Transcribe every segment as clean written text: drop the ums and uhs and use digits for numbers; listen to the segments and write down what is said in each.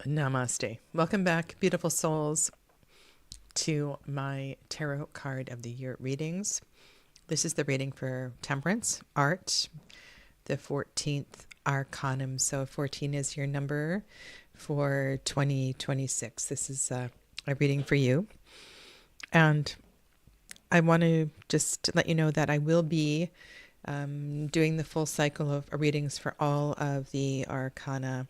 Namaste. Welcome back, beautiful souls, to my Tarot Card of the Year readings. This is the reading for Temperance, Art, the 14th Arcanum. So 14 is your number for 2026. This is a reading for you. And I want to just let you know that I will be doing the full cycle of readings for all of the Arcana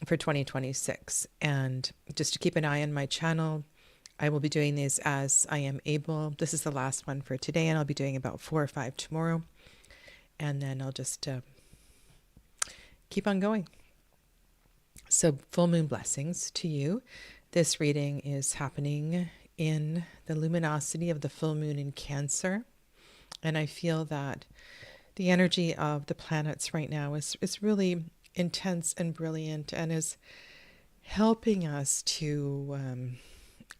for 2026. And just to keep an eye on my channel, I will be doing these as I am able. This is the last one for today, and I'll be doing about 4 or 5 tomorrow. And then I'll just keep on going. So full moon blessings to you. This reading is happening in the luminosity of the full moon in Cancer. And I feel that the energy of the planets right now is really intense and brilliant, and is helping us to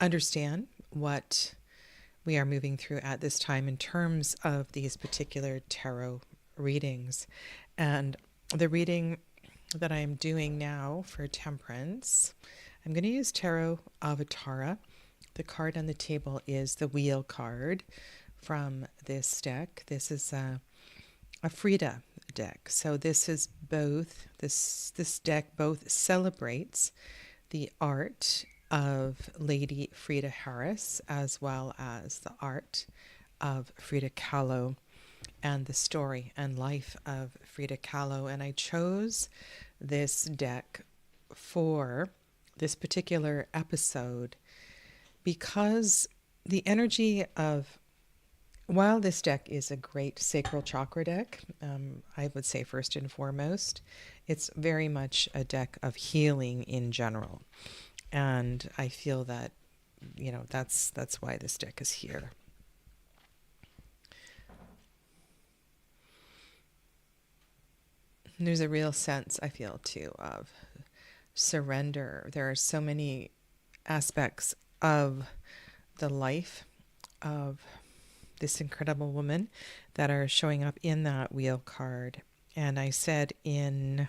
understand what we are moving through at this time in terms of these particular tarot readings. And the reading that I am doing now for Temperance, I'm going to use Tarot Avatara. The card on the table is the Wheel card from this deck. This is a Frida deck. So this is both, this deck both celebrates the art of Lady Frida Harris as well as the art of Frida Kahlo and the story and life of Frida Kahlo. And I chose this deck for this particular episode because the energy of, while this deck is a great sacral chakra deck, I would say first and foremost, it's very much a deck of healing in general. And I feel that, you know, that's why this deck is here. And there's a real sense, I feel, too, of surrender. There are so many aspects of the life of this incredible woman that are showing up in that Wheel card. And I said in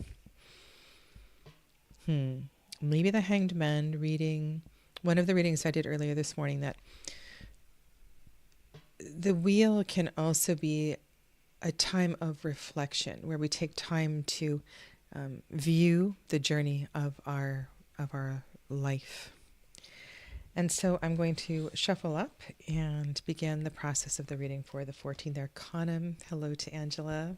maybe the Hanged Man reading, one of the readings I did earlier this morning, that the Wheel can also be a time of reflection where we take time to view the journey of our life. And so I'm going to shuffle up and begin the process of the reading for the 14th Arcanum. Hello to Angela.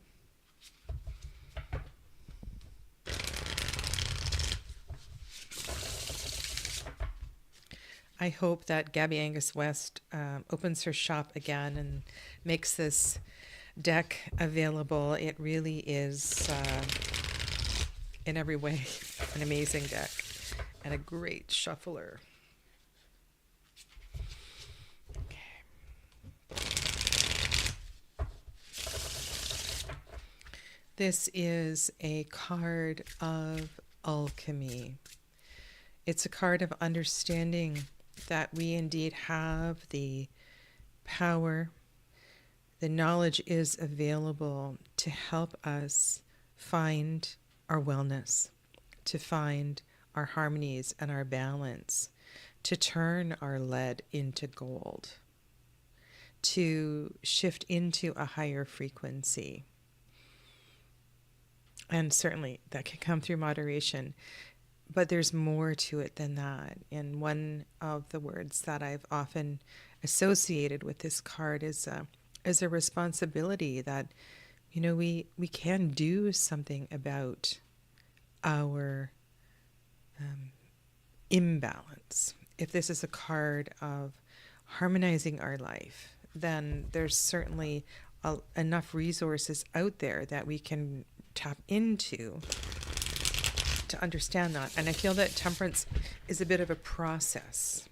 I hope that Gabby Angus West opens her shop again and makes this deck available. It really is, in every way, an amazing deck and a great shuffler. This is a card of alchemy. It's a card of understanding that we indeed have the power, the knowledge is available to help us find our wellness, to find our harmonies and our balance, to turn our lead into gold, to shift into a higher frequency. And certainly that can come through moderation, but there's more to it than that. And one of the words that I've often associated with this card is a responsibility that, you know, we can do something about our imbalance. If this is a card of harmonizing our life, then there's certainly enough resources out there that we can tap into to understand that. And I feel that Temperance is a bit of a process,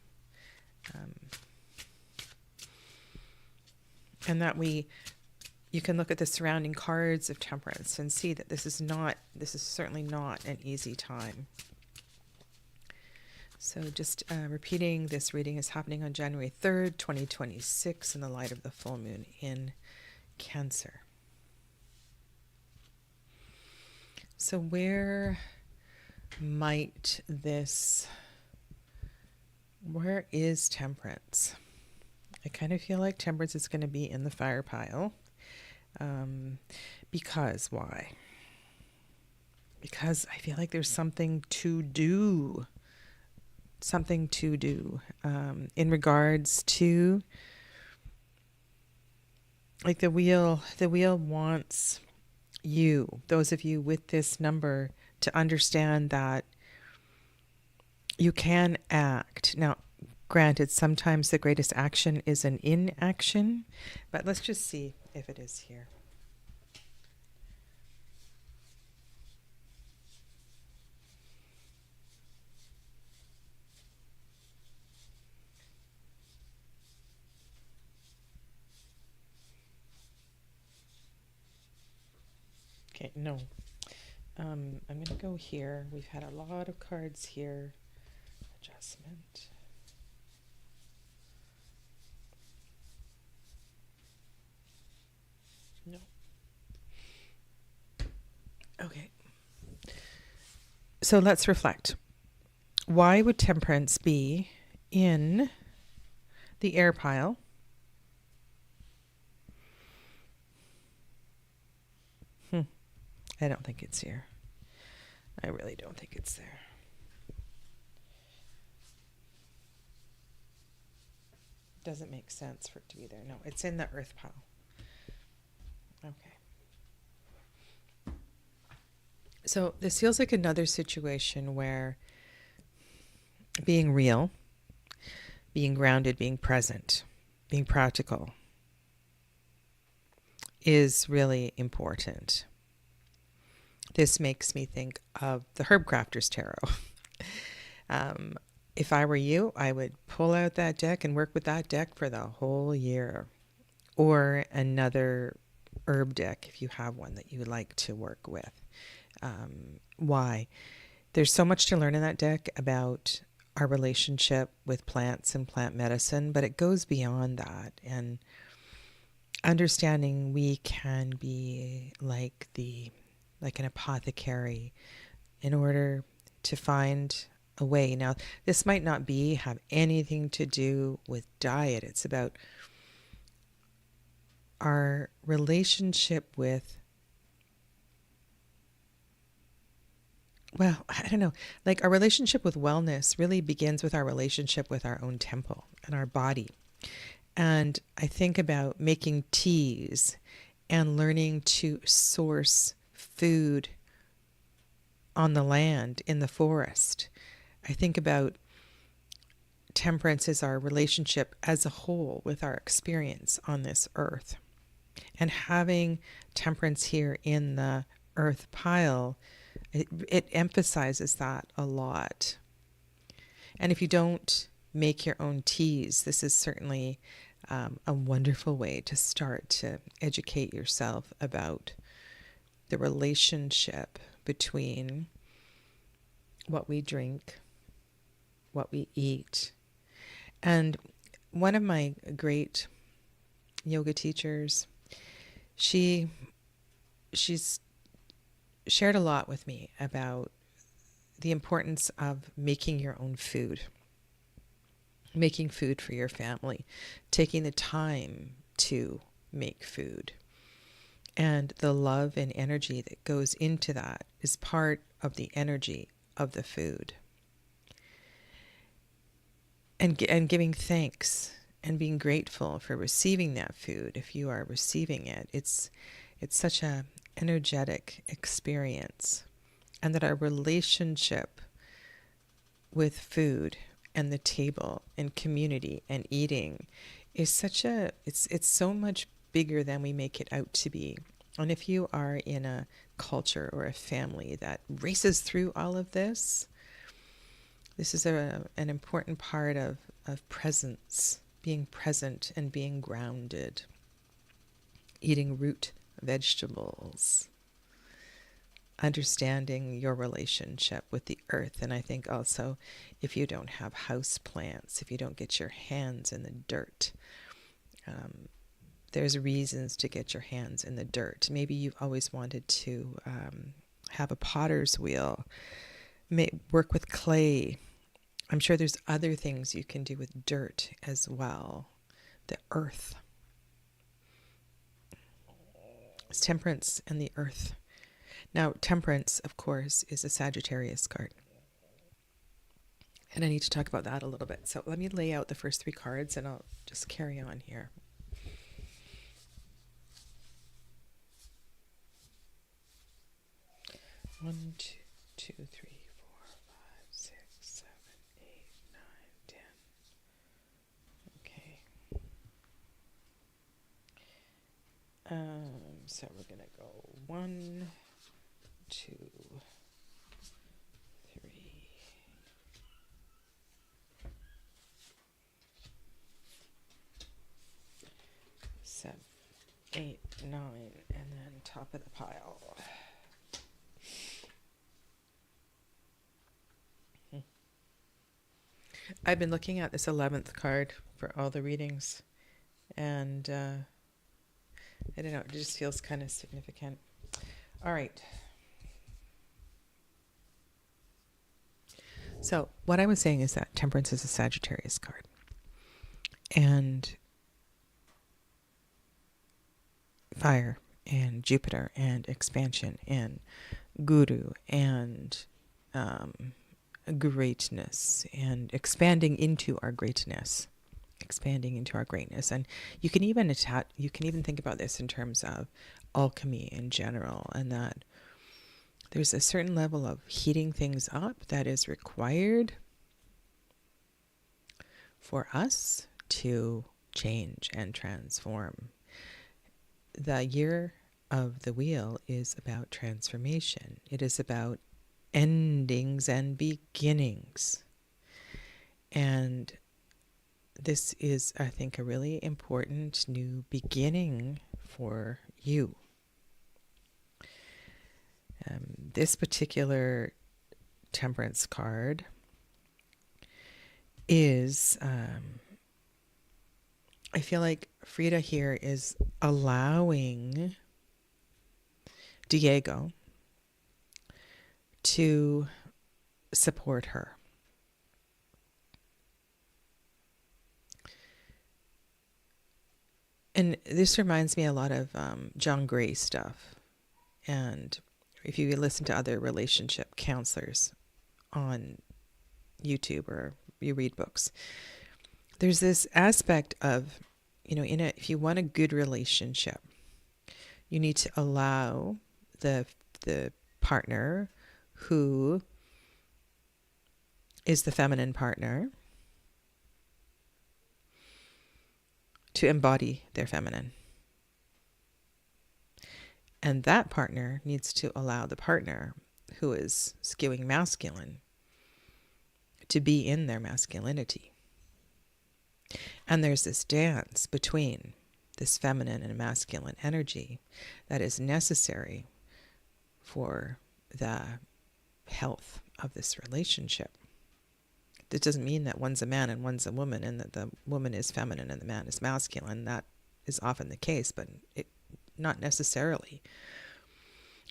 and that you can look at the surrounding cards of Temperance and see that this is certainly not an easy time. So just repeating, this reading is happening on January 3rd, 2026 in the light of the full moon in Cancer. So where might this, where is Temperance? I kind of feel like Temperance is going to be in the fire pile. Because why? Because I feel like there's something to do. Something to do in regards to, like, the wheel wants you, those of you with this number, to understand that you can act. Now, granted, sometimes the greatest action is an inaction, but let's just see if it is here. Okay, no. I'm going to go here. We've had a lot of cards here. Adjustment. No. Okay. So let's reflect. Why would Temperance be in the air pile? I don't think it's here. I really don't think it's there. Doesn't make sense for it to be there. No, it's in the earth pile. Okay. So this feels like another situation where being real, being grounded, being present, being practical is really important. This makes me think of the Herb Crafter's Tarot. If I were you, I would pull out that deck and work with that deck for the whole year. Or another herb deck if you have one that you would like to work with. Why? There's so much to learn in that deck about our relationship with plants and plant medicine, but it goes beyond that. And understanding we can be like an apothecary in order to find a way. Now, this might not have anything to do with diet. It's about our relationship with, well, I don't know, like our relationship with wellness really begins with our relationship with our own temple and our body. And I think about making teas and learning to source food on the land, in the forest. I think about Temperance as our relationship as a whole with our experience on this earth. And having Temperance here in the earth pile, it emphasizes that a lot. And if you don't make your own teas, this is certainly a wonderful way to start to educate yourself about the relationship between what we drink, what we eat. And one of my great yoga teachers, she's shared a lot with me about the importance of making your own food, making food for your family, taking the time to make food. And the love and energy that goes into that is part of the energy of the food. And giving thanks and being grateful for receiving that food. If you are receiving it, it's such a energetic experience. And that our relationship with food and the table and community and eating is it's so much bigger than we make it out to be. And if you are in a culture or a family that races through all of this, this is an important part of presence, being present and being grounded, eating root vegetables, understanding your relationship with the earth. And I think also if you don't have house plants, if you don't get your hands in the dirt, there's reasons to get your hands in the dirt. Maybe you've always wanted to have a potter's wheel. work with clay. I'm sure there's other things you can do with dirt as well. The earth. It's Temperance and the earth. Now, Temperance, of course, is a Sagittarius card. And I need to talk about that a little bit. So let me lay out the first 3 cards and I'll just carry on here. One, two, three, 4, 5, 6, 7, 8, 9, 10. Okay. So we're going to go 1, 2, 3, 7, 8, 9, and then top of the pile. I've been looking at this 11th card for all the readings, and I don't know, it just feels kind of significant. All right. So what I was saying is that Temperance is a Sagittarius card. And fire and Jupiter and expansion and guru and greatness and expanding into our greatness. And you can even think about this in terms of alchemy in general, and that there's a certain level of heating things up that is required for us to change and transform. The year of the wheel is about transformation. It is about endings and beginnings. And this is, I think, a really important new beginning for you. This particular Temperance card is, I feel like Frida here is allowing Diego to support her. And this reminds me a lot of John Gray stuff. And if you listen to other relationship counselors on YouTube or you read books, there's this aspect of, if you want a good relationship, you need to allow the partner who is the feminine partner to embody their feminine. And that partner needs to allow the partner who is skewing masculine to be in their masculinity. And there's this dance between this feminine and masculine energy that is necessary for the health of this relationship. That doesn't mean that one's a man and one's a woman, and that the woman is feminine and the man is masculine. That is often the case, but not necessarily.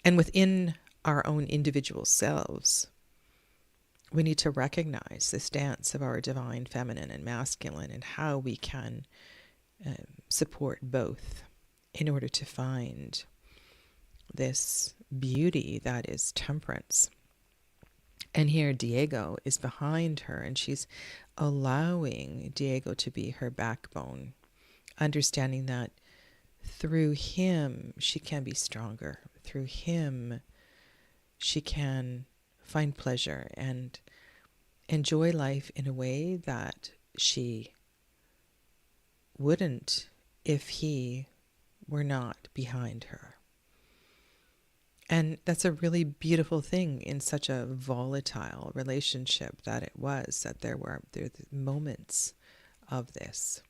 And within our own individual selves, we need to recognize this dance of our divine feminine and masculine, and how we can support both in order to find this beauty that is Temperance. And here Diego is behind her, and she's allowing Diego to be her backbone, understanding that through him she can be stronger. Through him she can find pleasure and enjoy life in a way that she wouldn't if he were not behind her. And that's a really beautiful thing in such a volatile relationship that it was, that there were moments of this.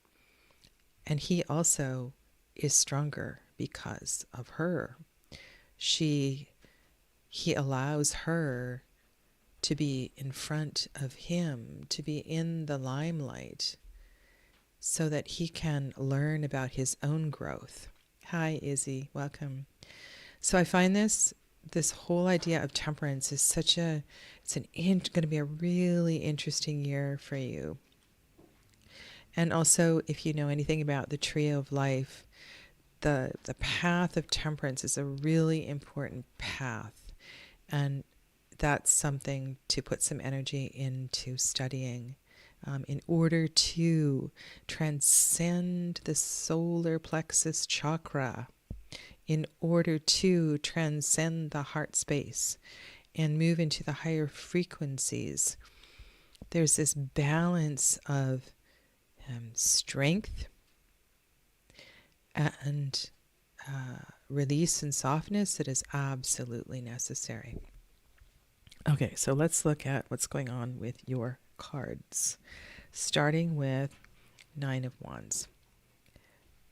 And he also is stronger because of her. He allows her to be in front of him, to be in the limelight, so that he can learn about his own growth. Hi, Izzy. Welcome. So I find this this whole idea of temperance is going to be a really interesting year for you. And also, if you know anything about the tree of life, the path of temperance is a really important path. And that's something to put some energy into studying in order to transcend the solar plexus chakra, in order to transcend the heart space and move into the higher frequencies. There's this balance of strength and release and softness that is absolutely necessary. Okay, so let's look at what's going on with your cards, starting with 9 of Wands.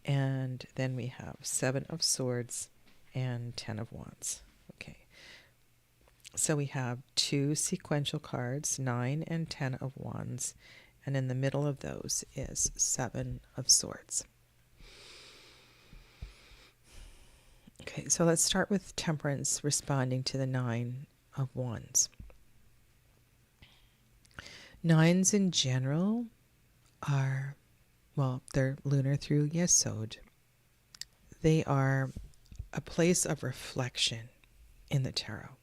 And then we have 7 of Swords and 10 of Wands. Okay, so we have 2 sequential cards, 9 and 10 of Wands, and in the middle of those is 7 of Swords. Okay, so let's start with Temperance responding to the 9 of Wands. 9s in general are, well, they're lunar through Yesod. They are a place of reflection in the tarot.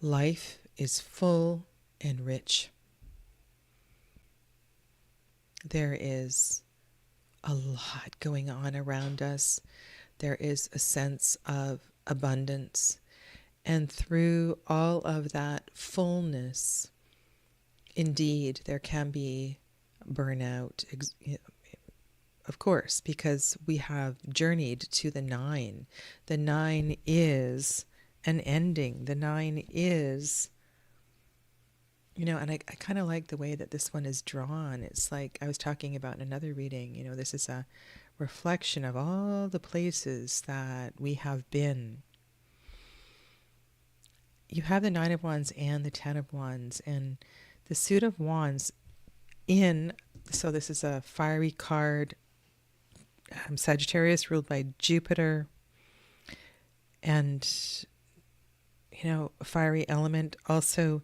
Life is full and rich. There is a lot going on around us. There is a sense of abundance. And through all of that fullness, indeed, there can be burnout, of course, because we have journeyed to the 9. The 9 is an ending. The 9 is, and I kind of like the way that this one is drawn. It's like I was talking about in another reading, this is a reflection of all the places that we have been. You have the 9 of Wands and the 10 of Wands, and the Suit of Wands so this is a fiery card, Sagittarius ruled by Jupiter, and, fiery element. Also,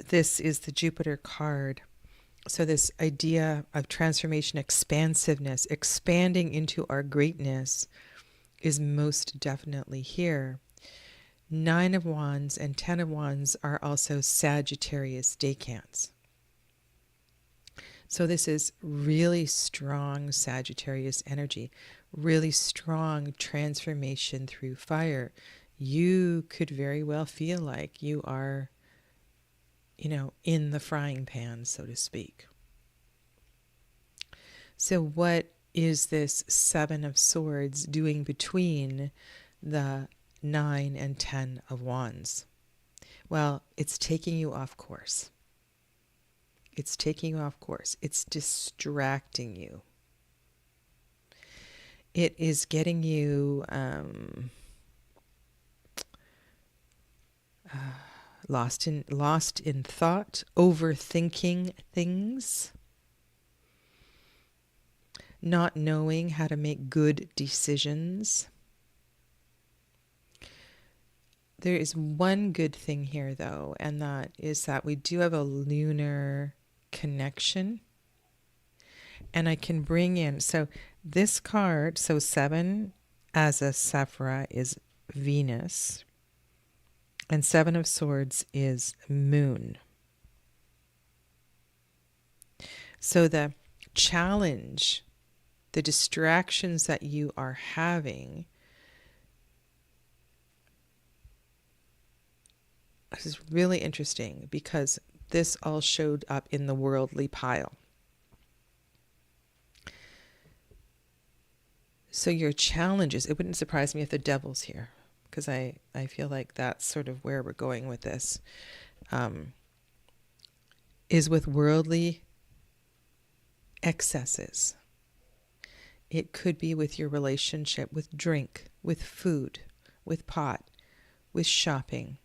this is the Jupiter card. So this idea of transformation, expansiveness, expanding into our greatness is most definitely here. 9 of Wands and 10 of Wands are also Sagittarius decans. So this is really strong Sagittarius energy, really strong transformation through fire. You could very well feel like you are, in the frying pan, so to speak. So what is this 7 of Swords doing between the 9 and 10 of Wands? Well, it's taking you off course. It's taking you off course. It's distracting you. It is getting you lost in thought, overthinking things, not knowing how to make good decisions. There is one good thing here, though, and that is that we do have a lunar connection. And I can bring in, so this card, so 7 as a Sephira is Venus, and 7 of Swords is Moon. So the challenge, the distractions that you are having, this is really interesting because this all showed up in the worldly pile. So your challenges, it wouldn't surprise me if the devil's here, because I feel like that's sort of where we're going with this, is with worldly excesses. It could be with your relationship with drink, with food, with pot, with shopping.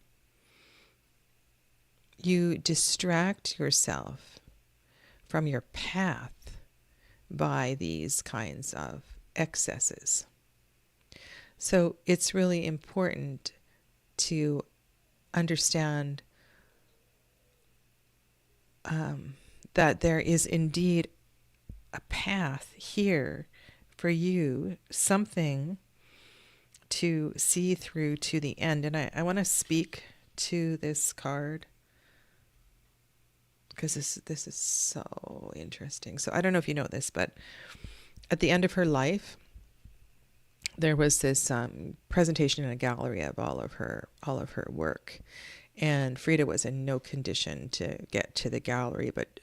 You distract yourself from your path by these kinds of excesses. So it's really important to understand that there is indeed a path here for you, something to see through to the end. And I want to speak to this card because this is so interesting. So I don't know if you know this, but at the end of her life, there was this presentation in a gallery of all of her work, and Frida was in no condition to get to the gallery, but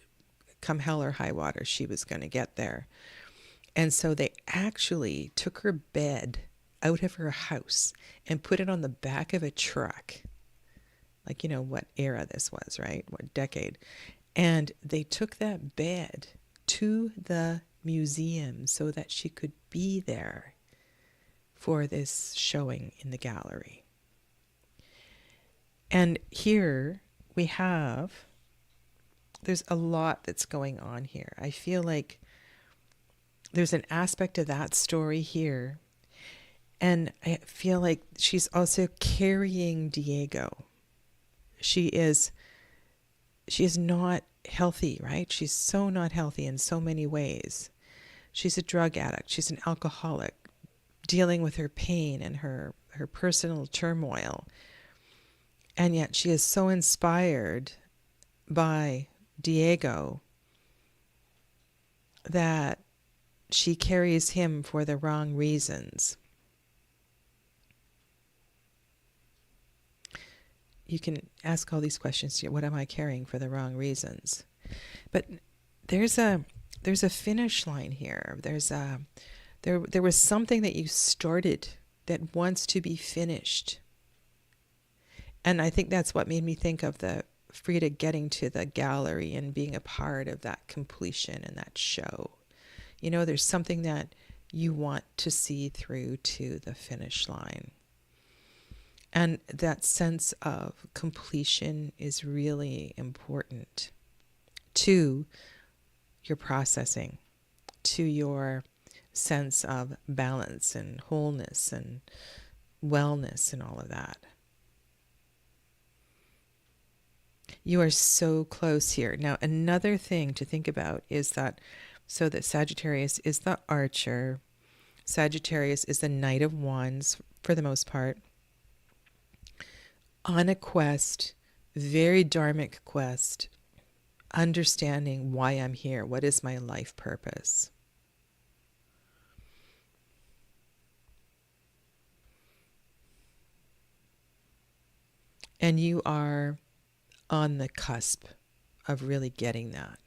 come hell or high water, she was going to get there. And so they actually took her bed out of her house and put it on the back of a truck. Like, you know what era this was, right? What decade? And they took that bed to the museum so that she could be there for this showing in the gallery. And here we have, there's a lot that's going on here. I feel like there's an aspect of that story here. And I feel like she's also carrying Diego. She is not healthy, right? She's so not healthy in so many ways. She's a drug addict. She's an alcoholic, dealing with her pain and her personal turmoil. And yet she is so inspired by Diego that she carries him for the wrong reasons. You can ask all these questions. What am I carrying for the wrong reasons? But there's a finish line here. There was something that you started that wants to be finished. And I think that's what made me think of the Frida getting to the gallery and being a part of that completion and that show. You know, there's something that you want to see through to the finish line. And that sense of completion is really important to your processing, to your sense of balance and wholeness and wellness and all of that. You are so close here. Now, another thing to think about is that, so that Sagittarius is the archer. Sagittarius is the Knight of Wands for the most part. On a quest, very dharmic quest, understanding why I'm here. What is my life purpose? And you are on the cusp of really getting that.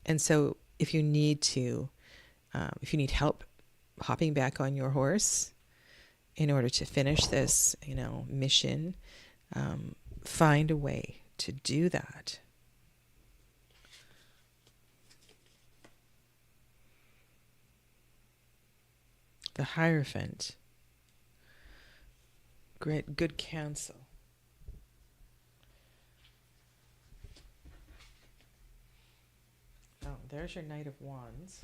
And so if you need help hopping back on your horse in order to finish this, mission, find a way to do that. The Hierophant. Great, good counsel. Oh, there's your Knight of Wands.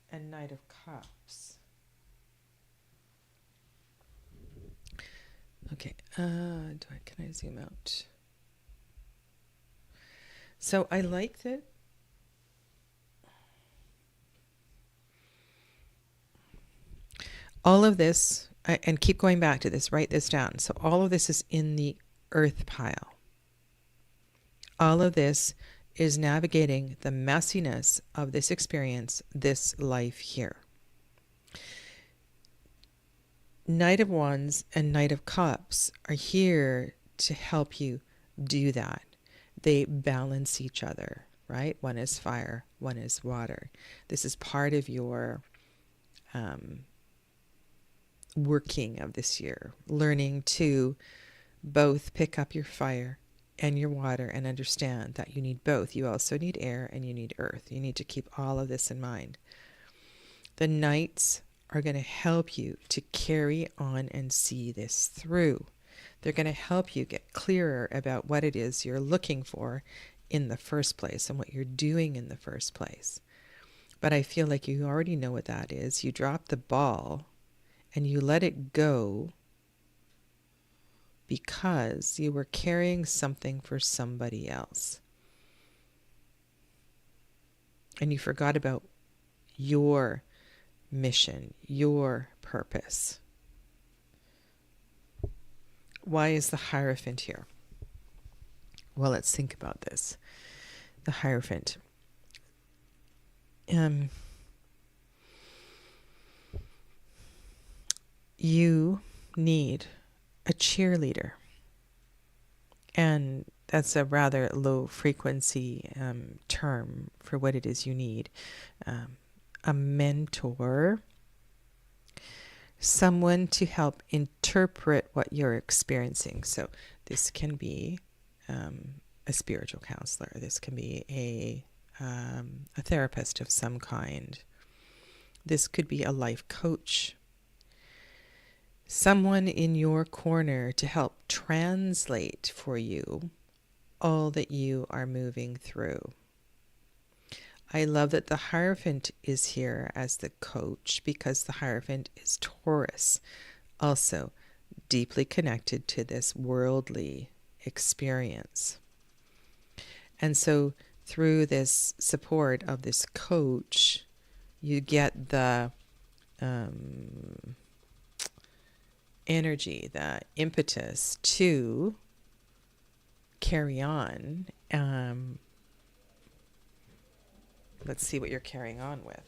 And Knight of Cups. Okay, can I zoom out? So I like that. All of this, and keep going back to this, write this down. So all of this is in the earth pile. All of this is navigating the messiness of this experience, this life here. Knight of Wands and Knight of Cups are here to help you do that. They balance each other, right? One is fire, one is water. This is part of your working of this year, learning to both pick up your fire and your water and understand that you need both. You also need air and you need earth. You need to keep all of this in mind. The Knights are going to help you to carry on and see this through. They're going to help you get clearer about what it is you're looking for in the first place and what you're doing in the first place. But I feel like you already know what that is. You drop the ball and you let it go because you were carrying something for somebody else. And you forgot about your mission, your purpose. Why is the Hierophant here? Well, let's think about this. The Hierophant. You need a cheerleader. And that's a rather low frequency term for what it is you need. A mentor, someone to help interpret what you're experiencing. So this can be a spiritual counselor. This can be a therapist of some kind. This could be a life coach. Someone in your corner to help translate for you all that you are moving through. I love that the Hierophant is here as the coach because the Hierophant is Taurus, also deeply connected to this worldly experience. And so through this support of this coach, you get the energy, the impetus to carry on. Let's see what you're carrying on with.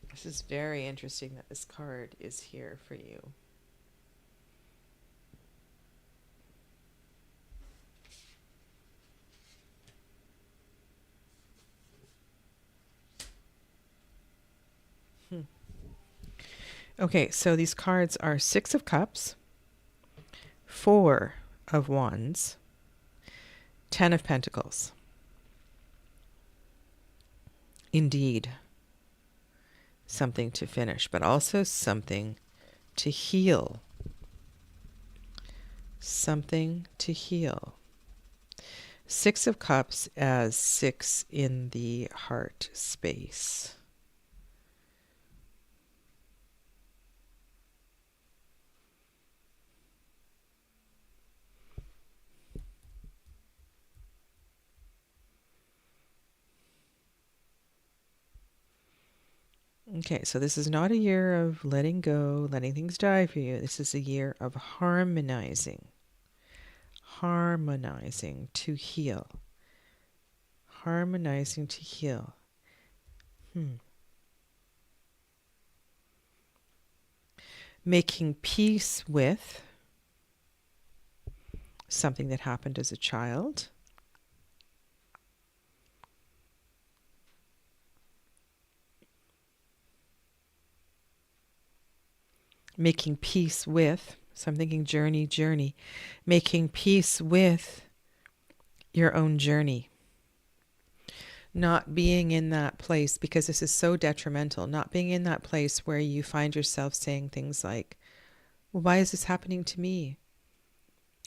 This is very interesting that this card is here for you. Okay, so these cards are 6 of Cups, 4 of Wands, 10 of Pentacles. Indeed, something to finish, but also something to heal. Something to heal. 6 of Cups as 6 in the heart space. Okay, so this is not a year of letting go, letting things die for you. This is a year of harmonizing. Harmonizing to heal. Harmonizing to heal. Making peace with something that happened as a child. Making peace with, so I'm thinking journey, making peace with your own journey. Not being in that place, because this is so detrimental, not being in that place where you find yourself saying things like, well, why is this happening to me?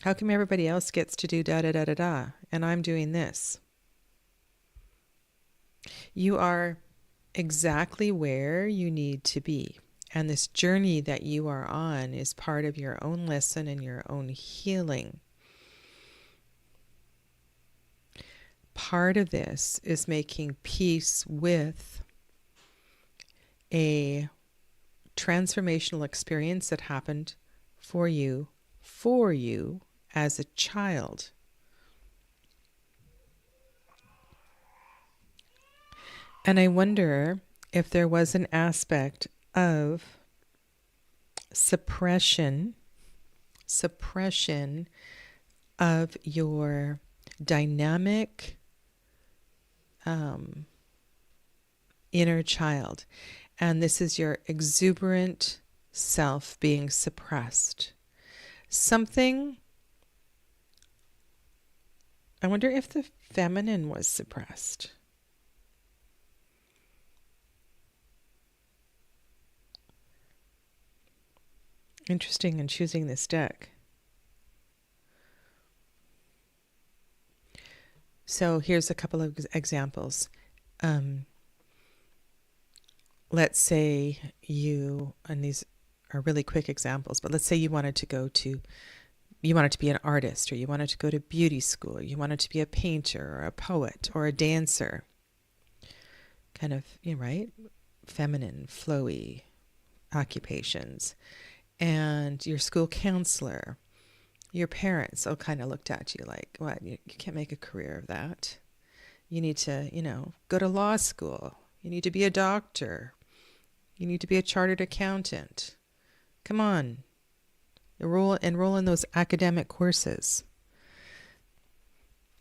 How come everybody else gets to do da-da-da-da-da, and I'm doing this? You are exactly where you need to be. And this journey that you are on is part of your own lesson and your own healing. Part of this is making peace with a transformational experience that happened for you as a child. And I wonder if there was an aspect of suppression of your dynamic inner child. And this is your exuberant self being suppressed. Something, I wonder if the feminine was suppressed. Interesting in choosing this deck. So here's a couple of examples. Let's say you, and these are really quick examples, but let's say you wanted to be an artist, or you wanted to go to beauty school, or you wanted to be a painter or a poet or a dancer. Kind of, right? Feminine, flowy occupations. And your school counselor, your parents all kind of looked at you like, what, you can't make a career of that. You need to, go to law school. You need to be a doctor. You need to be a chartered accountant. Come on. Enroll in those academic courses.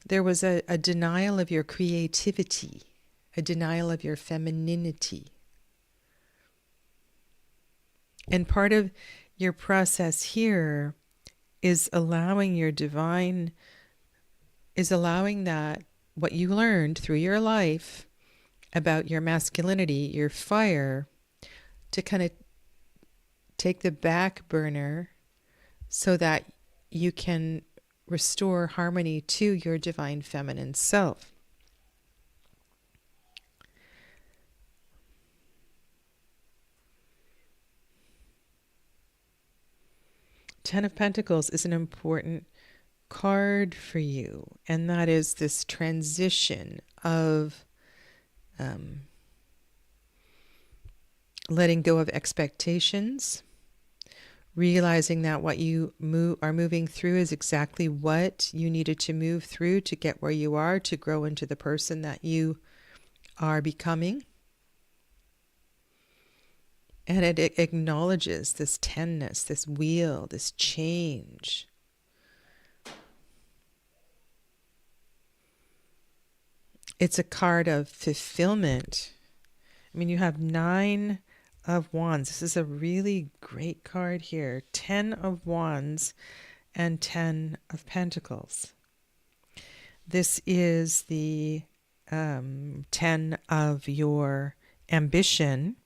There was a denial of your creativity, a denial of your femininity. And part of your process here is allowing that what you learned through your life about your masculinity, your fire, to kind of take the back burner so that you can restore harmony to your divine feminine self. Ten of Pentacles is an important card for you, and that is this transition of letting go of expectations, realizing that what you are moving through is exactly what you needed to move through to get where you are, to grow into the person that you are becoming. And it acknowledges this tenness, this wheel, this change. It's a card of fulfillment. I mean, you have 9 of Wands. This is a really great card here. 10 of Wands and 10 of Pentacles. This is the 10 of your ambition.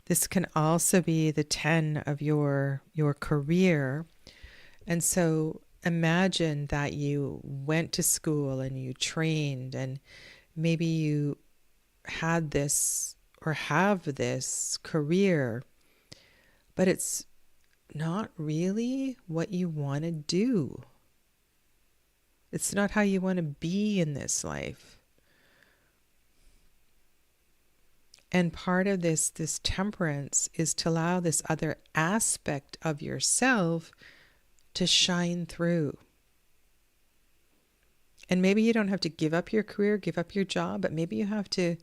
This can also be the 10 of your career. And so imagine that you went to school and you trained, and maybe you had this or have this career, but it's not really what you want to do. It's not how you want to be in this life. And part of this temperance is to allow this other aspect of yourself to shine through. And maybe you don't have to give up your career, give up your job, but maybe you have to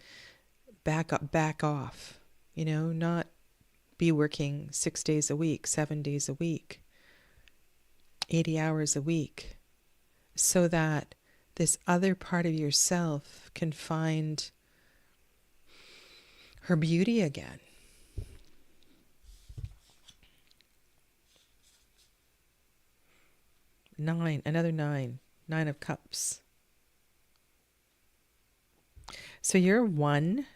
back off, not be working 6 days a week, 7 days a week, 80 hours a week, so that this other part of yourself can find her beauty again. Another 9 of Cups. So you're one.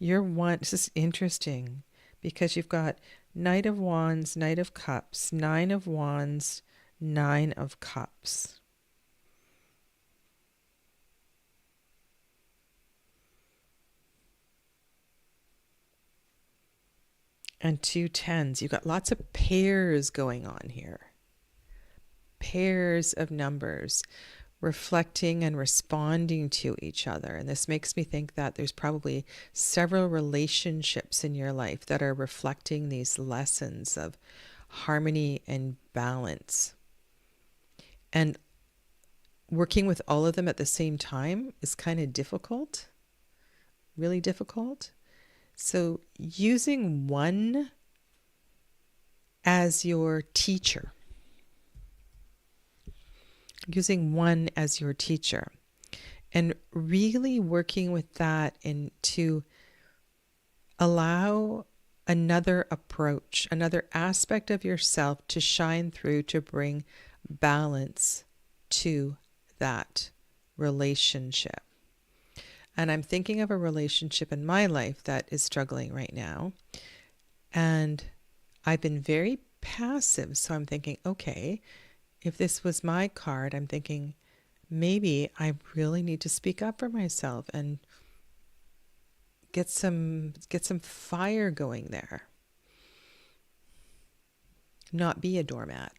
This is interesting because you've got Knight of Wands, Knight of Cups, 9 of Wands, 9 of Cups. And 2 10s. You've got lots of pairs going on here. Pairs of numbers reflecting and responding to each other. And this makes me think that there's probably several relationships in your life that are reflecting these lessons of harmony and balance. And working with all of them at the same time is kind of difficult, really difficult. So using one as your teacher, and really working with that and to allow another approach, another aspect of yourself to shine through, to bring balance to that relationship. And I'm thinking of a relationship in my life that is struggling right now. And I've been very passive. So I'm thinking, okay, if this was my card, I'm thinking maybe I really need to speak up for myself and get some fire going there. Not be a doormat.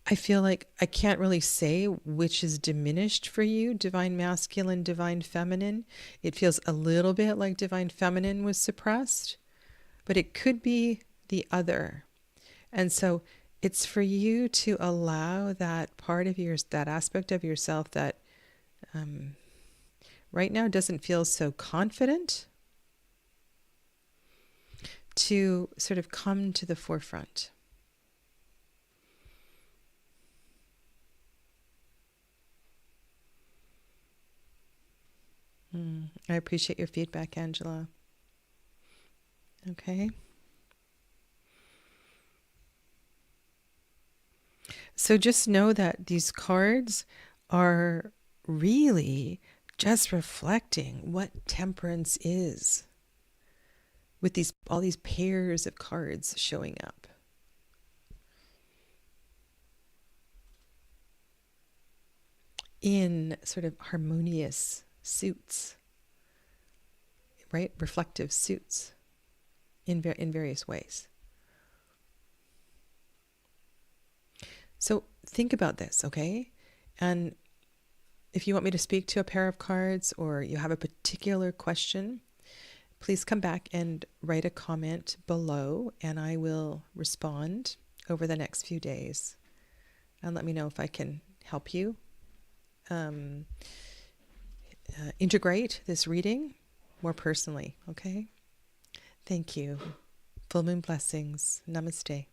I feel like I can't really say which is diminished for you, divine masculine, divine feminine. It feels a little bit like divine feminine was suppressed, but it could be the other. And so it's for you to allow that part of yours, that aspect of yourself that right now doesn't feel so confident, to sort of come to the forefront. I appreciate your feedback, Angela. Okay. So just know that these cards are really just reflecting what temperance is, with all these pairs of cards showing up. In sort of harmonious suits, right? Reflective suits in various ways. So think about this, okay? And if you want me to speak to a pair of cards or you have a particular question, please come back and write a comment below and I will respond over the next few days. And let me know if I can help you integrate this reading more personally, okay? Thank you. Full moon blessings. Namaste.